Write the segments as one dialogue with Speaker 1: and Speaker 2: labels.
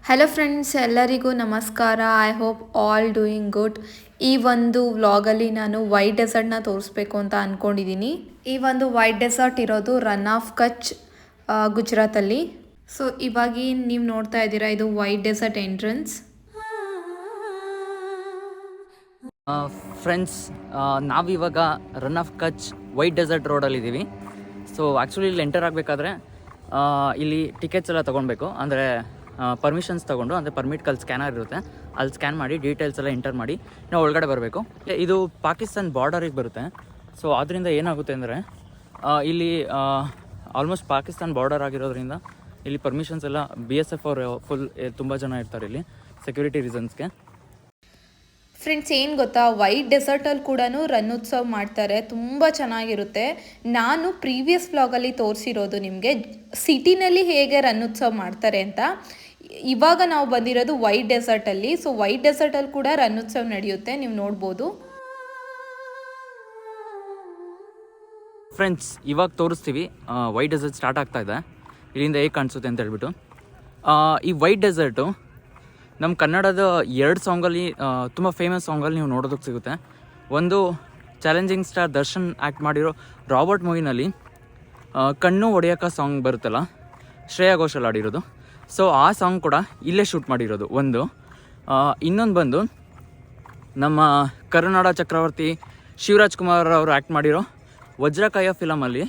Speaker 1: Hello friends, ಎಲ್ಲರಿಗೂ ನಮಸ್ಕಾರ. I hope all doing good. ಈ ಒಂದು ವ್ಲಾಗಲ್ಲಿ ನಾನು ವೈಟ್ ಡೆಸರ್ಟ್ನ ತೋರಿಸ್ಬೇಕು ಅಂತ ಅಂದ್ಕೊಂಡಿದ್ದೀನಿ. ಈ ಒಂದು ವೈಟ್ ಡೆಸರ್ಟ್ ಇರೋದು ರನ್ ಆಫ್ ಕಚ್, ಗುಜರಾತಲ್ಲಿ. ಸೊ ಇವಾಗ ನೀವು ನೋಡ್ತಾ ಇದ್ದೀರಾ, ಇದು ವೈಟ್ ಡೆಸರ್ಟ್ ಎಂಟ್ರೆನ್ಸ್.
Speaker 2: ಫ್ರೆಂಡ್ಸ್, ನಾವಿವಾಗ Rann of Kutch white desert ರೋಡಲ್ಲಿದ್ದೀವಿ. ಸೊ ಆ್ಯಕ್ಚುಲಿ ಇಲ್ಲಿ ಎಂಟರ್ ಆಗಬೇಕಾದ್ರೆ ಇಲ್ಲಿ ಟಿಕೆಟ್ಸ್ ಎಲ್ಲ ತೊಗೊಳ್ಬೇಕು. ಅಂದರೆ ಪರ್ಮಿಷನ್ಸ್ ತೊಗೊಂಡು, ಅಂದರೆ ಪರ್ಮಿಟ್ಕಲ್ಲಿ ಸ್ಕ್ಯಾನರ್ ಇರುತ್ತೆ, ಅಲ್ಲಿ ಸ್ಕ್ಯಾನ್ ಮಾಡಿ ಡೀಟೇಲ್ಸ್ ಎಲ್ಲ ಎಂಟರ್ ಮಾಡಿ ನಾವು ಒಳಗಡೆ ಬರಬೇಕು. ಇದು ಪಾಕಿಸ್ತಾನ್ ಬಾರ್ಡರಿಗೆ ಬರುತ್ತೆ. ಸೊ ಅದರಿಂದ ಏನಾಗುತ್ತೆ ಅಂದರೆ ಇಲ್ಲಿ ಆಲ್ಮೋಸ್ಟ್ ಪಾಕಿಸ್ತಾನ್ ಬಾರ್ಡರ್ ಆಗಿರೋದ್ರಿಂದ ಇಲ್ಲಿ ಪರ್ಮಿಷನ್ಸ್ ಎಲ್ಲ BSF ಅವರು ಫುಲ್ ತುಂಬ ಜನ ಇರ್ತಾರೆ ಇಲ್ಲಿ ಸೆಕ್ಯೂರಿಟಿ ರೀಸನ್ಸ್ಗೆ.
Speaker 1: ಫ್ರೆಂಡ್ಸ್, ಏನು ಗೊತ್ತಾ, ವೈಟ್ ಡೆಸರ್ಟಲ್ಲಿ ಕೂಡ ರನ್ನೋತ್ಸವ ಮಾಡ್ತಾರೆ, ತುಂಬ ಚೆನ್ನಾಗಿರುತ್ತೆ. ನಾನು ಪ್ರೀವಿಯಸ್ ವ್ಲಾಗಲ್ಲಿ ತೋರಿಸಿರೋದು ನಿಮಗೆ ಸಿಟಿನಲ್ಲಿ ಹೇಗೆ ರನ್ನೋತ್ಸವ ಮಾಡ್ತಾರೆ ಅಂತ. ಇವಾಗ ನಾವು ಬಂದಿರೋದು ವೈಟ್ ಡೆಸರ್ಟಲ್ಲಿ. ಸೊ ವೈಟ್ ಡೆಸರ್ಟಲ್ಲಿ ಕೂಡ ರನ್ನೋತ್ಸವ ನಡೆಯುತ್ತೆ, ನೀವು ನೋಡ್ಬೋದು.
Speaker 2: ಫ್ರೆಂಡ್ಸ್, ಇವಾಗ ತೋರಿಸ್ತೀವಿ ವೈಟ್ ಡೆಸರ್ಟ್ ಸ್ಟಾರ್ಟ್ ಆಗ್ತಾ ಇದೆ. ಇಲ್ಲಿಂದ ಹೇಗೆ ಕಾಣಿಸುತ್ತೆ ಅಂತ ಹೇಳ್ಬಿಟ್ಟು. ಈ ವೈಟ್ ಡೆಸರ್ಟು ನಮ್ಮ ಕನ್ನಡದ 2 ಸಾಂಗಲ್ಲಿ ತುಂಬ ಫೇಮಸ್ ಸಾಂಗಲ್ಲಿ ನೀವು ನೋಡೋದಕ್ಕೆ ಸಿಗುತ್ತೆ. ಒಂದು ಚಾಲೆಂಜಿಂಗ್ ಸ್ಟಾರ್ ದರ್ಶನ್ ಆ್ಯಕ್ಟ್ ಮಾಡಿರೋ ರಾಬರ್ಟ್ ಮೂವಿನಲ್ಲಿ ಕಣ್ಣು ಒಡೆಯಕ ಸಾಂಗ್ ಬರುತ್ತಲ್ಲ, ಶ್ರೇಯಾ ಘೋಷಲ್ ಆಡಿರೋದು. ಸೊ ಆ ಸಾಂಗ್ ಕೂಡ ಇಲ್ಲೇ ಶೂಟ್ ಮಾಡಿರೋದು ಒಂದು. ಇನ್ನೊಂದು ಬಂದು ನಮ್ಮ ಕರುನಾಡ ಚಕ್ರವರ್ತಿ ಶಿವರಾಜ್ ಕುಮಾರ್ ಅವರು ಆ್ಯಕ್ಟ್ ಮಾಡಿರೋ ವಜ್ರಕಾಯ ಫಿಲಮಲ್ಲಿ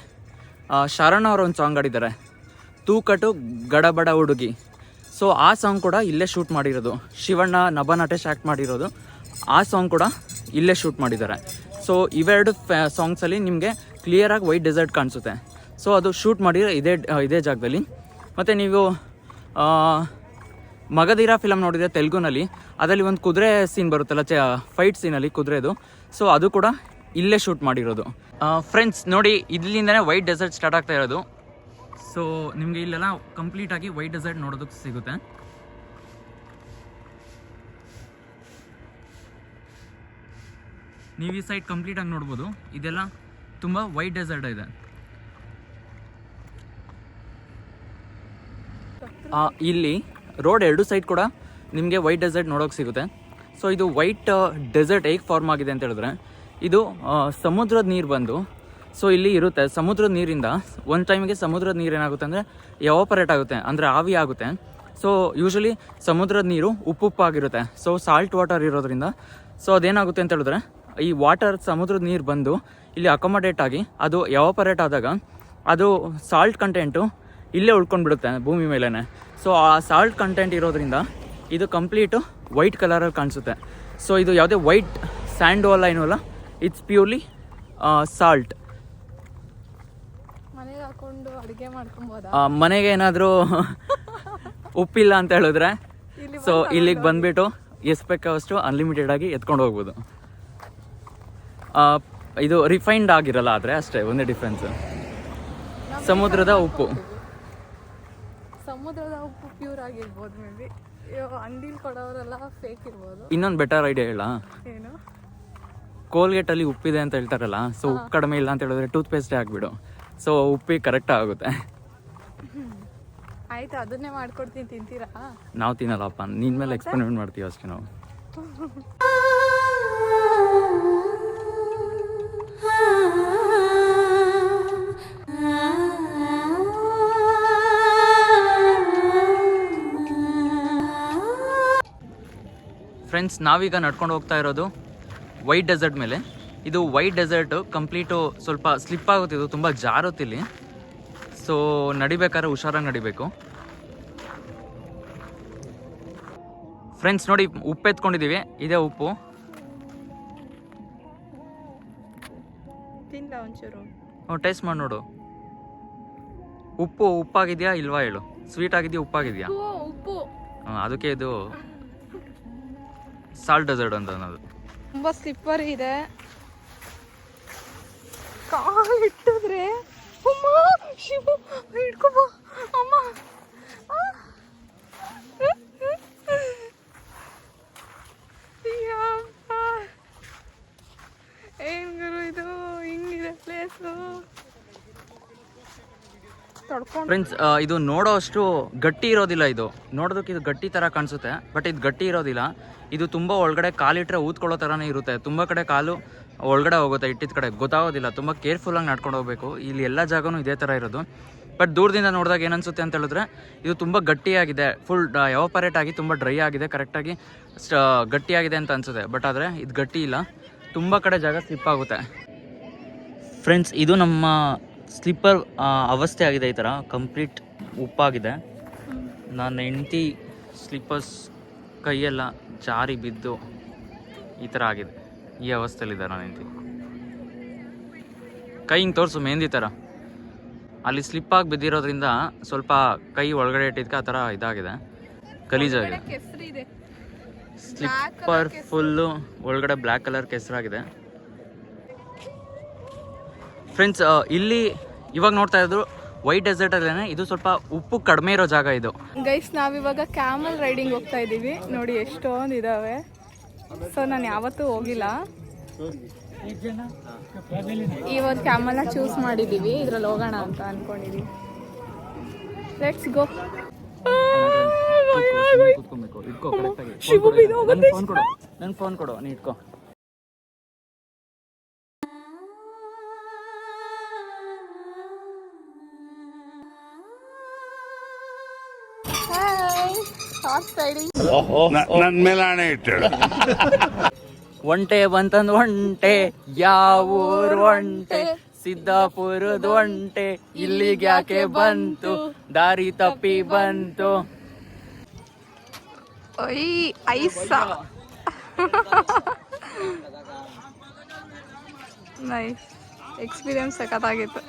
Speaker 2: ಶರಣ ಅವರು ಒಂದು ಸಾಂಗ್ ಆಡಿದ್ದಾರೆ, ತೂಕಟು ಗಡಬಡ ಹುಡುಗಿ. ಸೊ ಆ ಸಾಂಗ್ ಕೂಡ ಇಲ್ಲೇ ಶೂಟ್ ಮಾಡಿರೋದು. ಶಿವಣ್ಣ, ನಭ ನಟೇಶ್ ಆ್ಯಕ್ಟ್ ಮಾಡಿರೋದು ಆ ಸಾಂಗ್ ಕೂಡ ಇಲ್ಲೇ ಶೂಟ್ ಮಾಡಿದ್ದಾರೆ. ಸೊ ಇವೆರಡು ಸಾಂಗ್ಸಲ್ಲಿ ನಿಮಗೆ ಕ್ಲಿಯರಾಗಿ ವೈಟ್ ಡೆಸರ್ಟ್ ಕಾಣಿಸುತ್ತೆ. ಸೊ ಅದು ಶೂಟ್ ಮಾಡಿರೋ ಇದೇ ಜಾಗದಲ್ಲಿ. ಮತ್ತು ನೀವು ಮಗಧೀರ ಫಿಲಮ್ ನೋಡಿದರೆ ತೆಲುಗುನಲ್ಲಿ, ಅದರಲ್ಲಿ ಒಂದು ಕುದುರೆ ಸೀನ್ ಬರುತ್ತಲ್ಲ, ಫೈಟ್ ಸೀನಲ್ಲಿ ಕುದುರೆದು. ಸೊ ಅದು ಕೂಡ ಇಲ್ಲೇ ಶೂಟ್ ಮಾಡಿರೋದು. ಫ್ರೆಂಡ್ಸ್ ನೋಡಿ, ಇಲ್ಲಿಂದನೇ ವೈಟ್ ಡೆಸರ್ಟ್ ಸ್ಟಾರ್ಟ್ ಆಗ್ತಾ ಇರೋದು. ಸೊ ನಿಮಗೆ ಇಲ್ಲೆಲ್ಲ ಕಂಪ್ಲೀಟಾಗಿ ವೈಟ್ ಡೆಸರ್ಟ್ ನೋಡೋದಕ್ಕೆ ಸಿಗುತ್ತೆ. ನೀವು ಈ ಸೈಡ್ ಕಂಪ್ಲೀಟಾಗಿ ನೋಡ್ಬೋದು, ಇದೆಲ್ಲ ತುಂಬ ವೈಟ್ ಡೆಸರ್ಟ್ ಇದೆ. ಇಲ್ಲಿ ರೋಡ್ 2 ಸೈಡ್ ಕೂಡ ನಿಮಗೆ ವೈಟ್ ಡೆಸರ್ಟ್ ನೋಡೋಕೆ ಸಿಗುತ್ತೆ. ಸೊ ಇದು ವೈಟ್ ಡೆಸರ್ಟ್ ಹೇಗೆ ಫಾರ್ಮ್ ಆಗಿದೆ ಅಂತ ಹೇಳಿದ್ರೆ, ಇದು ಸಮುದ್ರದ ನೀರು ಬಂದು ಸೊ ಇಲ್ಲಿ ಇರುತ್ತೆ. ಸಮುದ್ರದ ನೀರಿಂದ ಒಂದು ಟೈಮಿಗೆ ಸಮುದ್ರದ ನೀರು ಏನಾಗುತ್ತೆ ಅಂದರೆ ಎವಾಪರೇಟ್ ಆಗುತ್ತೆ, ಅಂದರೆ ಆವಿ ಆಗುತ್ತೆ. ಸೊ ಯೂಶ್ವಲಿ ಸಮುದ್ರದ ನೀರು ಉಪ್ಪುಪ್ಪಾಗಿರುತ್ತೆ. ಸೊ ಸಾಲ್ಟ್ ವಾಟರ್ ಇರೋದ್ರಿಂದ ಸೊ ಅದೇನಾಗುತ್ತೆ ಅಂತ ಹೇಳಿದ್ರೆ, ಈ ವಾಟರ್ ಸಮುದ್ರದ ನೀರು ಬಂದು ಇಲ್ಲಿ ಅಕೊಮಡೇಟ್ ಆಗಿ ಅದು ಎವಾಪರೇಟ್ ಆದಾಗ ಅದು ಸಾಲ್ಟ್ ಕಂಟೆಂಟು ಇಲ್ಲೇ ಉಳ್ಕೊಂಡ್ಬಿಡುತ್ತೆ ಭೂಮಿ ಮೇಲೇ. ಸೊ ಆ ಸಾಲ್ಟ್ ಕಂಟೆಂಟ್ ಇರೋದ್ರಿಂದ ಇದು ಕಂಪ್ಲೀಟು ವೈಟ್ ಕಲರಲ್ಲಿ ಕಾಣಿಸುತ್ತೆ. ಸೊ ಇದು ಯಾವುದೇ ವೈಟ್ ಸ್ಯಾಂಡು ಅಲ್ಲ, ಏನೂ ಅಲ್ಲ, ಇಟ್ಸ್ ಪ್ಯೂರ್ಲಿ ಸಾಲ್ಟ್. ಮನೆಗೆ ಏನಾದರೂ ಉಪ್ಪಿಲ್ಲ ಅಂತ ಹೇಳಿದ್ರೆ ಸೊ ಇಲ್ಲಿಗೆ ಬಂದುಬಿಟ್ಟು ಎಷ್ಟು ಬೇಕಾವಷ್ಟು ಅನ್ಲಿಮಿಟೆಡ್ ಆಗಿ ಎತ್ಕೊಂಡು ಹೋಗ್ಬೋದು. ಇದು ರಿಫೈನ್ಡ್ ಆಗಿರಲ್ಲ, ಆದರೆ ಅಷ್ಟೇ ಒಂದೇ ಡಿಫ್ರೆನ್ಸ್. ಸಮುದ್ರದ ಉಪ್ಪು
Speaker 3: ಪ್ಯೂರ್ ಆಗಿರ್ಬೋದು, ಮೇ ಬಿ ಅಂಗಡಿಲಿ ಕೊಡೋರೆಲ್ಲ ಫೇಕ್ ಇರ್ಬೋದು.
Speaker 2: ಇನ್ನೊಂದು ಬೆಟರ್ ಐಡಿಯಾ ಹೇಳ,
Speaker 3: ಏನು,
Speaker 2: ಕೋಲ್ಗೇಟಲ್ಲಿ ಉಪ್ಪಿದೆ ಅಂತ ಹೇಳ್ತಾರಲ್ಲ, ಸೊ ಉಪ್ಪು ಕಡಿಮೆ ಇಲ್ಲ ಅಂತ ಹೇಳಿದ್ರೆ ಟೂತ್ ಪೇಸ್ಟೇ ಹಾಕ್ಬಿಡು. ಸೊ ಉಪ್ಪಿ ಕರೆಕ್ಟ್ ಆಗುತ್ತೆ.
Speaker 3: ಆಯ್ತು, ಅದನ್ನೇ ಮಾಡ್ಕೊಡ್ತೀನಿ, ತಿಂತೀರಾ?
Speaker 2: ನಾವು ತಿನ್ನಲ್ಲಪ್ಪ, ನಿನ್ನ ಮೇಲೆ ಎಕ್ಸ್ಪೆರಿಮೆಂಟ್ ಮಾಡ್ತೀವಿ ಅಷ್ಟೇ ನಾವು. ಫ್ರೆಂಡ್ಸ್, ನಾವೀಗ ನಡ್ಕೊಂಡು ಹೋಗ್ತಾ ಇರೋದು ವೈಟ್ ಡೆಸರ್ಟ್ ಮೇಲೆ. ಇದು ವೈಟ್ ಡೆಸರ್ಟು ಕಂಪ್ಲೀಟು ಸ್ವಲ್ಪ ಸ್ಲಿಪ್ ಆಗುತ್ತೆ, ಇದು ತುಂಬ ಜಾರುತ್ತಿಲ್ಲಿ. ಸೊ ನಡಿಬೇಕಾದ್ರೆ ಹುಷಾರಾಗಿ ನಡಿಬೇಕು. ಫ್ರೆಂಡ್ಸ್ ನೋಡಿ, ಉಪ್ಪು ಎತ್ಕೊಂಡಿದ್ದೀವಿ, ಇದೇ ಉಪ್ಪು.
Speaker 3: ಒಂಚೂರು
Speaker 2: ಟೇಸ್ಟ್ ಮಾಡಿ ನೋಡು. ಉಪ್ಪಾಗಿದೆಯಾ ಇಲ್ವಾ ಹೇಳು. ಸ್ವೀಟ್ ಆಗಿದೆಯಾ, ಉಪ್ಪಾಗಿದೆಯಾ?
Speaker 3: ಉಪ್ಪು.
Speaker 2: ಅದಕ್ಕೆ ಇದು ಸಾಲ್ಟ್ ಡೆಸರ್ಟ್ ಅಂತ ಅನ್ನೋದು.
Speaker 3: ತುಂಬ ಸ್ಲಿಪ್ಪರ್ ಇದೆ, ಕಾಲು ಇಟ್ಟಿದ್ರೆ ಅಮ್ಮ ಶಿವ ಹಿಡ್ಕೊಬ ಅಮ್ಮ. ಏನ್ ಗುರು ಇದು, ಹಿಂಗಿದೆ ಪ್ಲೇಸು. ತಡ್ಕೊಂಡು
Speaker 2: ಫ್ರೆಂಡ್ಸ್ ಇದು ನೋಡೋ ಅಷ್ಟು ಗಟ್ಟಿ ಇರೋದಿಲ್ಲ. ಇದು ನೋಡೋದಕ್ಕೆ ಇದು ಗಟ್ಟಿ ಥರ ಕಾಣಿಸುತ್ತೆ, ಬಟ್ ಇದು ಗಟ್ಟಿ ಇರೋದಿಲ್ಲ. ಇದು ತುಂಬ ಒಳಗಡೆ ಕಾಲಿಟ್ರೆ ಊದ್ಕೊಳ್ಳೋ ಥರನೇ ಇರುತ್ತೆ. ತುಂಬ ಕಡೆ ಕಾಲು ಒಳಗಡೆ ಹೋಗುತ್ತೆ, ಇಟ್ಟಿದ ಕಡೆ ಗೊತ್ತಾಗೋದಿಲ್ಲ. ತುಂಬ ಕೇರ್ಫುಲ್ಲಾಗಿ ನಡ್ಕೊಂಡು ಹೋಗಬೇಕು. ಇಲ್ಲಿ ಎಲ್ಲ ಜಾಗನೂ ಇದೇ ಥರ ಇರೋದು. ಬಟ್ ದೂರದಿಂದ ನೋಡಿದಾಗ ಏನನ್ಸುತ್ತೆ ಅಂತ ಹೇಳಿದ್ರೆ ಇದು ತುಂಬ ಗಟ್ಟಿಯಾಗಿದೆ, ಫುಲ್ ಎವಾಪರೇಟ್ ಆಗಿ ತುಂಬ ಡ್ರೈ ಆಗಿದೆ, ಕರೆಕ್ಟಾಗಿ ಗಟ್ಟಿಯಾಗಿದೆ ಅಂತ ಅನಿಸುತ್ತೆ. ಬಟ್ ಆದರೆ ಇದು ಗಟ್ಟಿ ಇಲ್ಲ, ತುಂಬ ಕಡೆ ಜಾಗ ಸ್ಲಿಪ್ ಆಗುತ್ತೆ. ಫ್ರೆಂಡ್ಸ್ ಇದು ನಮ್ಮ ಸ್ಲಿಪ್ಪರ್ ಅವಸ್ಥೆ ಆಗಿದೆ. ಈ ಥರ ಕಂಪ್ಲೀಟ್ ಉಪ್ಪಾಗಿದೆ. ನನ್ನ ಹೆಂಡತಿ ಸ್ಲಿಪ್ಪರ್ಸ್ ಕೈಯೆಲ್ಲ ಜಾರಿ ಬಿದ್ದು ಈ ಥರ ಆಗಿದೆ. ಈ ಅವಸ್ಥೆಯಲ್ಲಿದ್ದಾರೆ ನನ್ನ ಹೆಂಡತಿ. ಕೈ ಹಿಂಗೆ ತೋರಿಸು ಮೆಹಂದಿ ಥರ. ಅಲ್ಲಿ ಸ್ಲಿಪ್ಪಾಗಿ ಬಿದ್ದಿರೋದ್ರಿಂದ ಸ್ವಲ್ಪ ಕೈ ಒಳಗಡೆ ಇಟ್ಟಿದ್ಕೆ ಆ ಥರ ಇದಾಗಿದೆ, ಗಲೀಜಾಗಿದೆ.
Speaker 3: ಕೆಸರಿದೆ.
Speaker 2: ಸ್ಲಿಪ್ಪರ್ ಫುಲ್ಲು ಒಳಗಡೆ ಬ್ಲ್ಯಾಕ್ ಕಲರ್ ಕೆಸರಾಗಿದೆ. ಫ್ರೆಂಡ್ಸ್ ಇಲ್ಲಿ ಇವಾಗ ನೋಡ್ತಾ ಇದ್ರು ವೈಟ್ ಡೆಸರ್ಟ್ ಅಲ್ಲೇ ಇದು ಸ್ವಲ್ಪ ಉಪ್ಪು ಕಡಿಮೆ ಇರೋ ಜಾಗ ಇದು.
Speaker 3: ಗೈಸ್ ನಾವಿವಾಗ ಕ್ಯಾಮಲ್ ರೈಡಿಂಗ್ ಹೋಗ್ತಾ ಇದ್ದೀವಿ. ನೋಡಿ ಎಷ್ಟೊಂದು ಇದಾವೆ. ಸೊ ನಾನು ಯಾವತ್ತೂ ಹೋಗಿಲ್ಲ. ಈ ಒಂದು ಕ್ಯಾಮಲ್ನ ಚೂಸ್ ಮಾಡಿದ್ದೀವಿ, ಇದ್ರಲ್ಲಿ ಹೋಗೋಣ ಅಂತ ಅನ್ಕೊಂಡಿದ್ದೀವಿ. Let's go.
Speaker 2: ನನ್ನ ಫೋನ್ ಕೊಡು, ನೀ ಇಟ್ಕೋ.
Speaker 4: ನನ್ನ ಮೇಲೆ ಹಣೆ ಇಟ್ಟಳು.
Speaker 2: ಒಂಟೆ ಬಂತಂದ್ ಒಂಟೆ, ಯಾವೂರ್ ಒಂಟೆ, ಸಿದ್ದಾಪುರದ ಒಂಟೆ, ಇಲ್ಲಿಗೆ ಯಾಕೆ ಬಂತು, ದಾರಿ ತಪ್ಪಿ ಬಂತು.
Speaker 3: ಐಸ ನೈಸ್ ಎಕ್ಸ್ಪೀರಿಯನ್ಸ್ ಸಖತ್ತಾಗಿತ್ತು.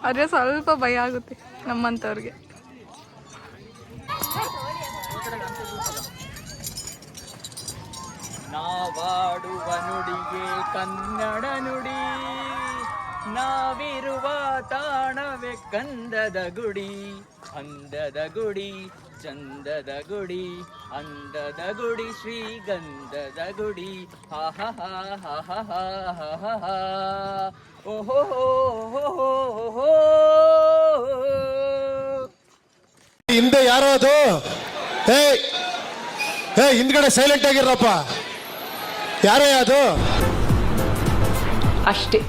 Speaker 3: ಆದರೆ ಸ್ವಲ್ಪ ಭಯ ಆಗುತ್ತೆ ನಮ್ಮಂಥವ್ರಿಗೆ.
Speaker 2: ನಾವಾಡುವ ನುಡಿಗೆ ಕನ್ನಡ ನುಡಿ, ನಾವಿರುವ ತಾಣವೇ ಕಂದದ ಗುಡಿ, ಅಂದದ ಗುಡಿ, ಚಂದದ ಗುಡಿ, ಅಂದದ ಗುಡಿ, ಶ್ರೀಗಂಧದ ಗುಡಿ. ಹಾ ಹಾ ಹಾ ಹಾ ಹಾ ಹಾ ಹಾ ಹಾ. ಓಹೋ ಹೋ.
Speaker 5: ಹಿಂದೆ ಯಾರೋ ಅದು, ಹೇ ಹಿಂದ್ಗಡೆ ಸೈಲೆಂಟ್ ಆಗಿರಪ್ಪ, ಯಾರೇ ಅದು
Speaker 3: ಅಷ್ಟೇ.